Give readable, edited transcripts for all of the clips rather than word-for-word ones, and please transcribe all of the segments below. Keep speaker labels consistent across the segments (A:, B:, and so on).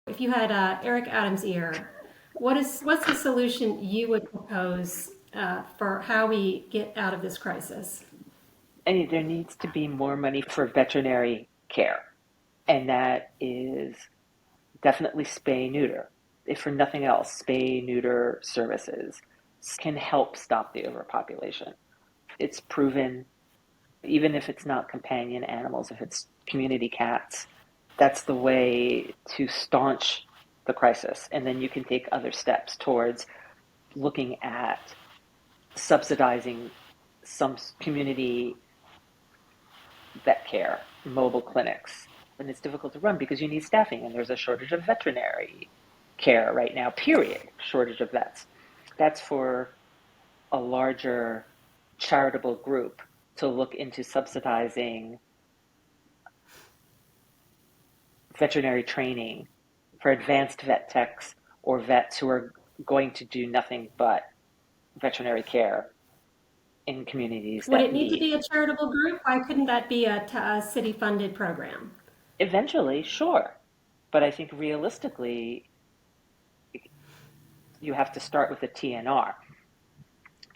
A: If you had Eric Adams' ear, what's the solution you would propose for how we get out of this crisis?
B: I mean, there needs to be more money for veterinary care, and that is definitely spay neuter. If for nothing else, spay neuter services can help stop the overpopulation. It's proven, even if it's not companion animals, if it's community cats, that's the way to staunch the crisis. And then you can take other steps towards looking at subsidizing some community vet care, mobile clinics. And it's difficult to run because you need staffing, and there's a shortage of veterinary care right now, period, shortage of vets. That's for a larger charitable group to look into subsidizing veterinary training for advanced vet techs or vets who are going to do nothing but veterinary care in communities
A: Would
B: that
A: it need to
B: need.
A: be a charitable group? Why couldn't that be a city-funded program?
B: Eventually, sure. But I think realistically, you have to start with a TNR.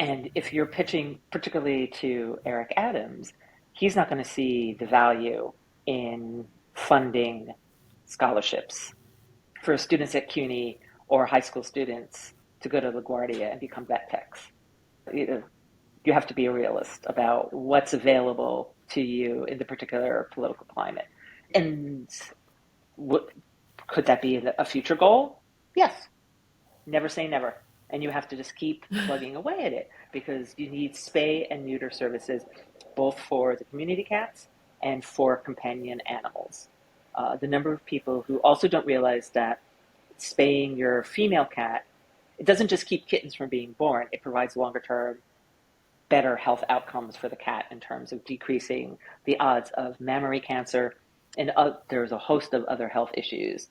B: And if you're pitching particularly to Eric Adams, he's not going to see the value in funding scholarships for students at CUNY or high school students to go to LaGuardia and become vet techs. You have to be a realist about what's available to you in the particular political climate. And what, could that be a future goal? Yes. Never say never. And you have to just keep plugging away at it because you need spay and neuter services both for the community cats and for companion animals. The number of people who also don't realize that spaying your female cat, it doesn't just keep kittens from being born, it provides longer term better health outcomes for the cat in terms of decreasing the odds of mammary cancer, and there's a host of other health issues,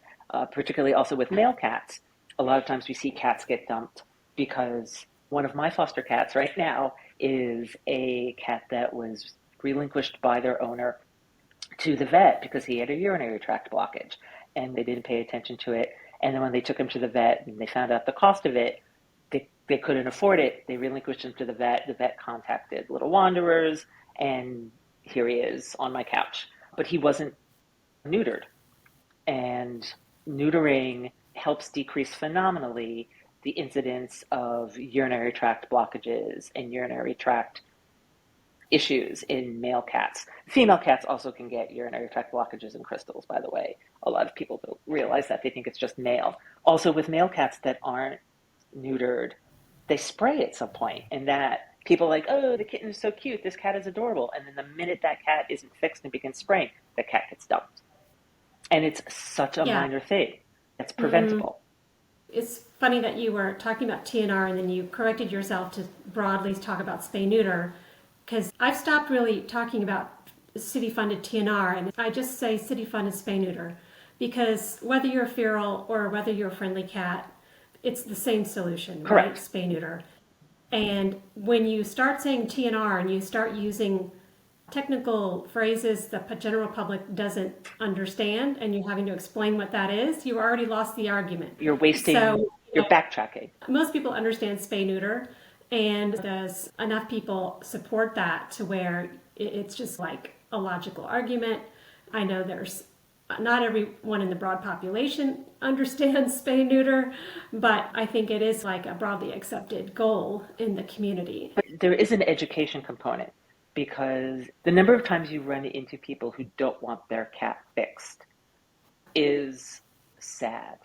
B: particularly also with male cats. A lot of times we see cats get dumped because one of my foster cats right now is a cat that was relinquished by their owner to the vet because he had a urinary tract blockage and they didn't pay attention to it. And then when they took him to the vet and they found out the cost of it, they couldn't afford it. They relinquished him to the vet. The vet contacted Little Wanderers, and here he is on my couch. But he wasn't neutered. And neutering helps decrease phenomenally the incidence of urinary tract blockages and urinary tract issues in male cats. Female cats also can get urinary tract blockages and crystals, by the way. A lot of people don't realize that. They think it's just male. Also, with male cats that aren't neutered, they spray at some point, and that people are like, oh, the kitten is so cute, this cat is adorable. And then the minute that cat isn't fixed and begins spraying, the cat gets dumped. And it's such a
A: Yeah.
B: minor thing. It's
A: Mm,
B: preventable.
A: it's funny that you were talking about TNR and then you corrected yourself to broadly talk about spay neuter because I've stopped really talking about city funded TNR and I just say city funded spay neuter because whether you're a feral or whether you're a friendly cat, it's the same solution, right?
B: Correct.
A: Spay neuter. And when you start saying TNR and you start using technical phrases the general public doesn't understand and you're having to explain what that is, you already lost the argument.
B: You're wasting,
A: So,
B: you're backtracking.
A: most people understand spay neuter, and does enough people support that to where it's just like a logical argument. I know there's not everyone in the broad population understands spay neuter, but I think it is like a broadly accepted goal in the community.
B: But there is an education component because the number of times you run into people who don't want their cat fixed is sad.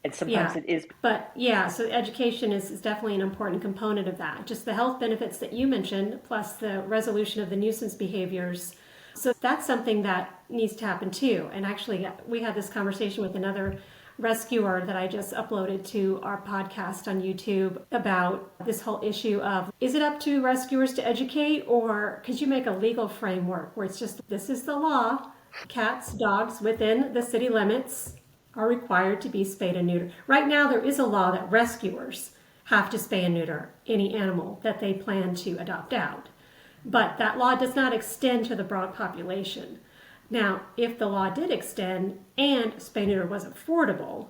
B: And sometimes
A: Yeah,
B: it is.
A: but yeah, so education is definitely an important component of that. Just the health benefits that you mentioned, plus the resolution of the nuisance behaviors. So that's something that needs to happen too. And actually, we had this conversation with another rescuer that I just uploaded to our podcast on YouTube about this whole issue of is it up to rescuers to educate, or could you make a legal framework where it's just this is the law? Cats, dogs within the city limits are required to be spayed and neutered. Right now, there is a law that rescuers have to spay and neuter any animal that they plan to adopt out. But that law does not extend to the broad population. Now, if the law did extend and spay neuter was affordable,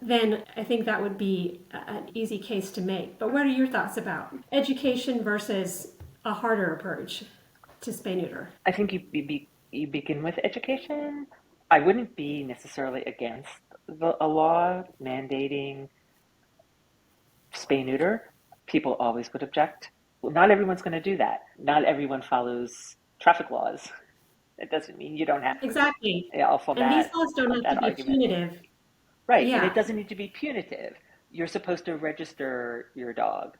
A: then I think that would be an easy case to make. But what are your thoughts about education versus a harder approach to spay neuter?
B: I think you begin with education. I wouldn't be necessarily against a law mandating spay neuter. People always would object. Well, not everyone's going to do that. Not everyone follows traffic laws. It doesn't mean you don't have.
A: Exactly.
B: Yeah, I'll fall
A: And these
B: that
A: laws don't have to
B: that
A: be
B: argument.
A: punitive.
B: Right, and it
A: Yeah,
B: doesn't need to be punitive. You're supposed to register your dog.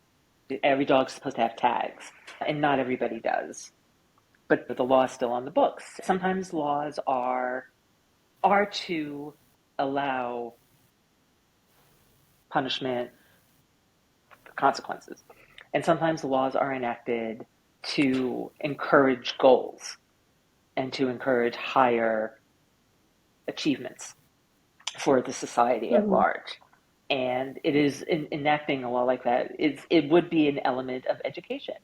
B: Every dog's supposed to have tags, and not everybody does. But the law is still on the books. Sometimes laws are to allow punishment consequences. And sometimes the laws are enacted to encourage goals and to encourage higher achievements for the society at
A: hmm,
B: large. And it is enacting a law like that. It would be an element of education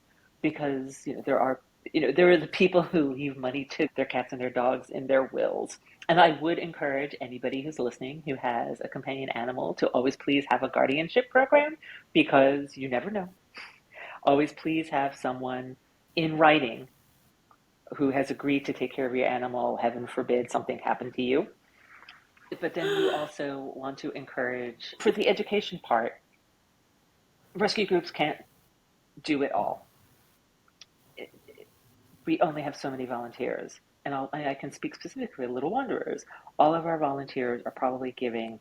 B: because there are the people who leave money to their cats and their dogs in their wills. And I would encourage anybody who's listening who has a companion animal to always please have a guardianship program because you never know. Always please have someone in writing who has agreed to take care of your animal. Heaven forbid something happened to you. But then you also want to encourage, for the education part, rescue groups can't do it all. We only have so many volunteers. And I can speak specifically to Little Wanderers. All of our volunteers are probably giving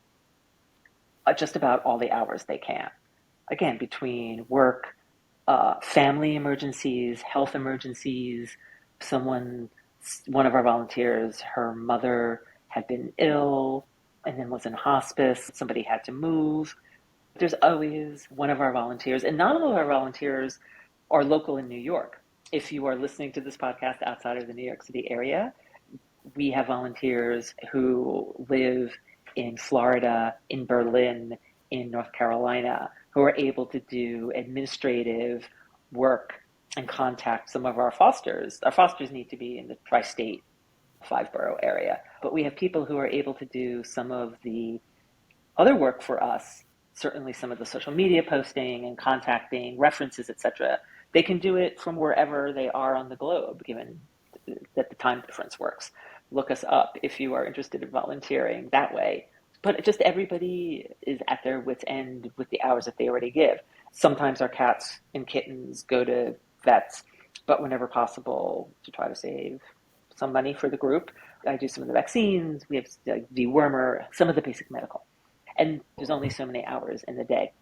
B: just about all the hours they can. Again, between work, family emergencies, health emergencies. Someone, one of our volunteers, her mother had been ill and then was in hospice. Somebody had to move. There's always one of our volunteers, and not all of our volunteers are local in New York. If you are listening to this podcast outside of the New York City area, we have volunteers who live in Florida, in Berlin, in North Carolina, who are able to do administrative work and contact some of our fosters. Our fosters need to be in the tri state, five borough area, but we have people who are able to do some of the other work for us, certainly some of the social media posting and contacting, references, etc. They can do it from wherever they are on the globe, given that the time difference works. Look us up if you are interested in volunteering that way. But just everybody is at their wits' end with the hours that they already give. Sometimes our cats and kittens go to vets, but whenever possible, to try to save some money for the group, I do some of the vaccines. We have dewormer, some of the basic medical. And there's only so many hours in the day.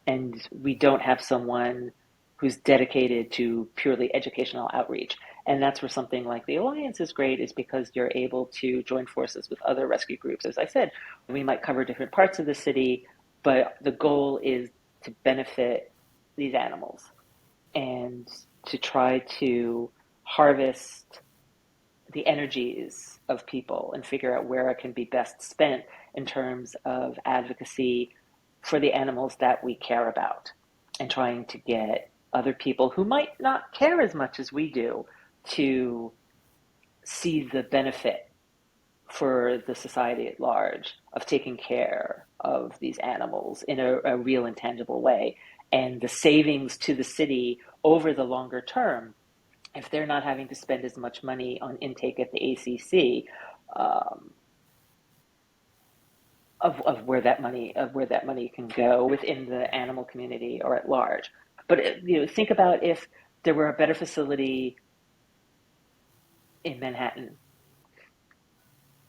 B: And we don't have someone who's dedicated to purely educational outreach. And that's where something like the Alliance is great, is because you're able to join forces with other rescue groups. As I said, we might cover different parts of the city, but the goal is to benefit these animals and to try to harvest the energies of people and figure out where it can be best spent in terms of advocacy for the animals that we care about and trying to get other people who might not care as much as we do to see the benefit for the society at large of taking care of these animals in a real and tangible way. And the savings to the city over the longer term, if they're not having to spend as much money on intake at the ACC, um, of where that money can go within the animal community or at large. But think about if there were a better facility in Manhattan,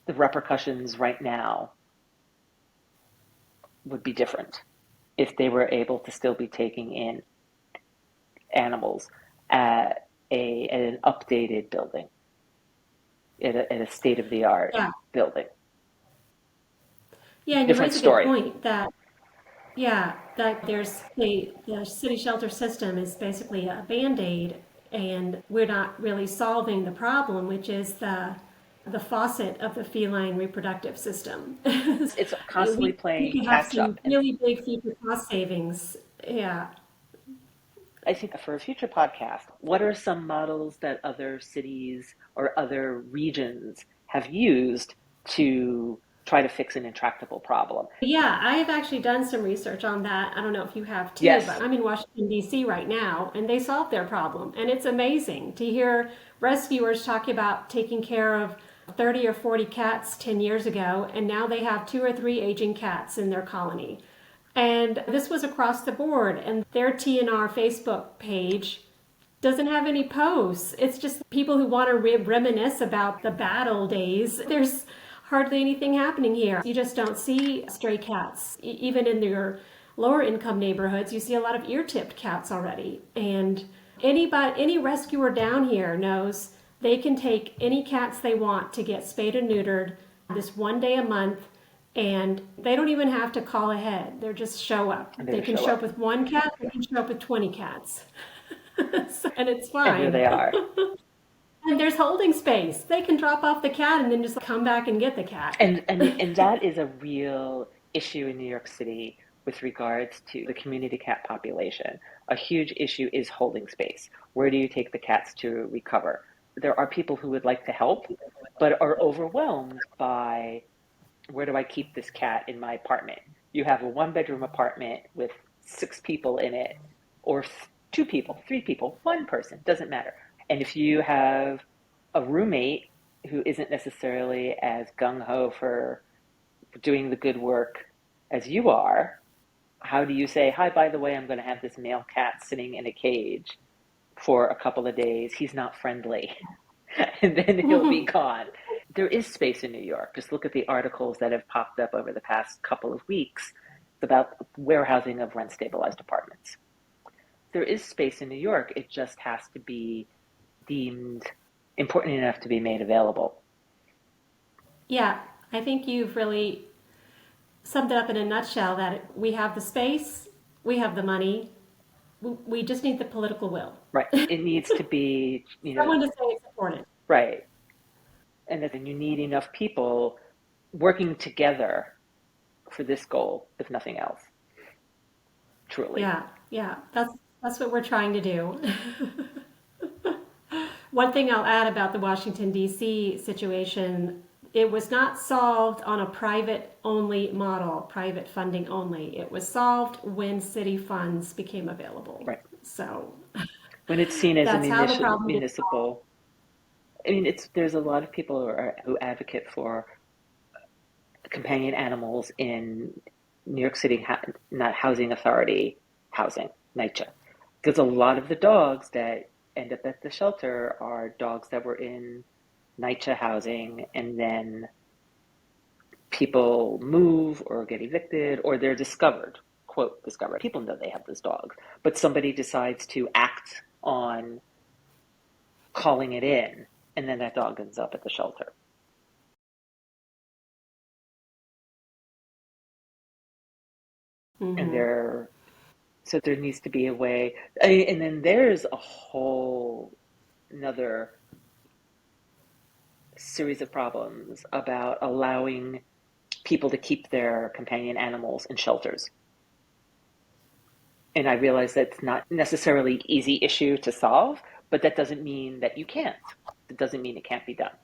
B: the repercussions right now would be different if they were able to still be taking in animals at an updated building, at a state of the art
A: yeah,
B: building.
A: yeah. And you
B: Different
A: raise a good
B: story.
A: point that yeah, that there's the city shelter system is basically a band-aid, and we're not really solving the problem, which is the faucet of the feline reproductive system.
B: It's constantly
A: We
B: playing
A: could have
B: catch
A: some
B: up. And
A: really big future cost savings. Yeah.
B: I think for a future podcast, what are some models that other cities or other regions have used to try to fix an intractable problem.
A: Yeah, I have actually done some research on that. I don't know if you have too, but
B: Yes,
A: I'm in Washington, D.C. right now, and they solved their problem. And it's amazing to hear rescuers talk about taking care of 30 or 40 cats 10 years ago, and now they have 2 or 3 aging cats in their colony. And this was across the board, and their TNR Facebook page doesn't have any posts. It's just people who want to reminisce about the bad old days. There's hardly anything happening here. You just don't see stray cats. Even in your lower income neighborhoods, you see a lot of ear-tipped cats already. And any rescuer down here knows they can take any cats they want to get spayed and neutered this one day a month, and they don't even have to call ahead. They just show up.
B: and
A: They
B: they
A: can
B: show
A: show
B: up,
A: up with one cat, they can show up with 20 cats. And it's
B: and here
A: fine.
B: they are.
A: And there's holding space. They can drop off the cat and then just come back and get the cat.
B: And that is a real issue in New York City with regards to the community cat population. A huge issue is holding space. Where do you take the cats to recover? There are people who would like to help, but are overwhelmed by, where do I keep this cat in my apartment? You have a one-bedroom apartment with 6 people in it, or 2 people, 3 people, one person, doesn't matter. And if you have a roommate who isn't necessarily as gung ho for doing the good work as you are, how do you say, hi, by the way, I'm going to have this male cat sitting in a cage for a couple of days? He's not friendly. And then he'll be gone. There is space in New York. Just look at the articles that have popped up over the past couple of weeks about warehousing of rent stabilized apartments. There is space in New York. It just has to be deemed important enough to be made available.
A: Yeah, I think you've really summed it up in a nutshell that we have the space, we have the money, we just need the political will.
B: Right. It needs to be,
A: Someone to say it's important.
B: right. And then you need enough people working together for this goal, if nothing else, truly.
A: Yeah, yeah, that's what we're trying to do. One thing I'll add about the Washington, D.C. situation, it was not solved on a private only model, private funding only. It was solved when city funds became available.
B: Right.
A: So
B: When it's seen as a
A: that's how the problem gets solved.
B: municipal, I mean, there's a lot of people who advocate for companion animals in New York City, not housing authority housing, NYCHA. Because a lot of the dogs that end up at the shelter are dogs that were in NYCHA housing, and then people move or get evicted, or they're discovered, quote, discovered. People know they have those dogs, but somebody decides to act on calling it in, and then that dog ends up at the shelter. And
A: Hmm.
B: there, so there needs to be a way. And then there's a whole another series of problems about allowing people to keep their companion animals in shelters. And I realize that's not necessarily easy issue to solve, but that doesn't mean that you can't. It doesn't mean it can't be done.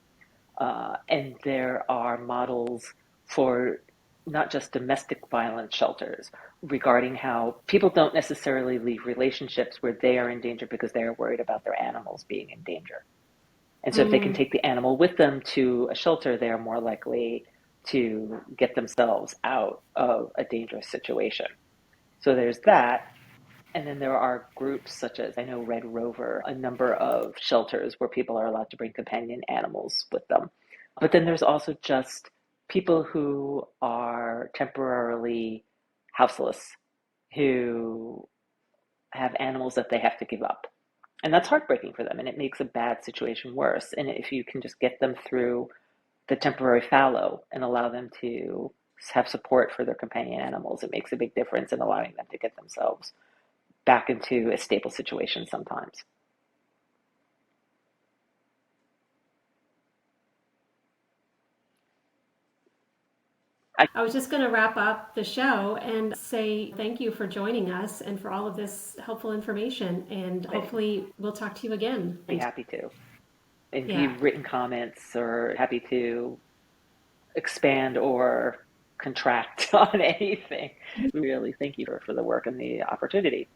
B: And there are models for not just domestic violence shelters regarding how people don't necessarily leave relationships where they are in danger because they are worried about their animals being in danger. And so if they can
A: Mm.
B: take the animal with them to a shelter, they are more likely to get themselves out of a dangerous situation. So there's that. And then there are groups such as, I know, Red Rover, a number of shelters where people are allowed to bring companion animals with them. But then there's also just people who are temporarily houseless, who have animals that they have to give up. And that's heartbreaking for them, and it makes a bad situation worse. And if you can just get them through the temporary fallow and allow them to have support for their companion animals, it makes a big difference in allowing them to get themselves back into a stable situation sometimes. I,
A: I was just going to wrap up the show and say thank you for joining us and for all of this helpful information. And
B: I'd
A: hopefully, we'll talk to you again.
B: be happy to. any
A: Yeah.
B: written comments, or happy to expand or contract on anything. We really thank you for the work and the opportunity.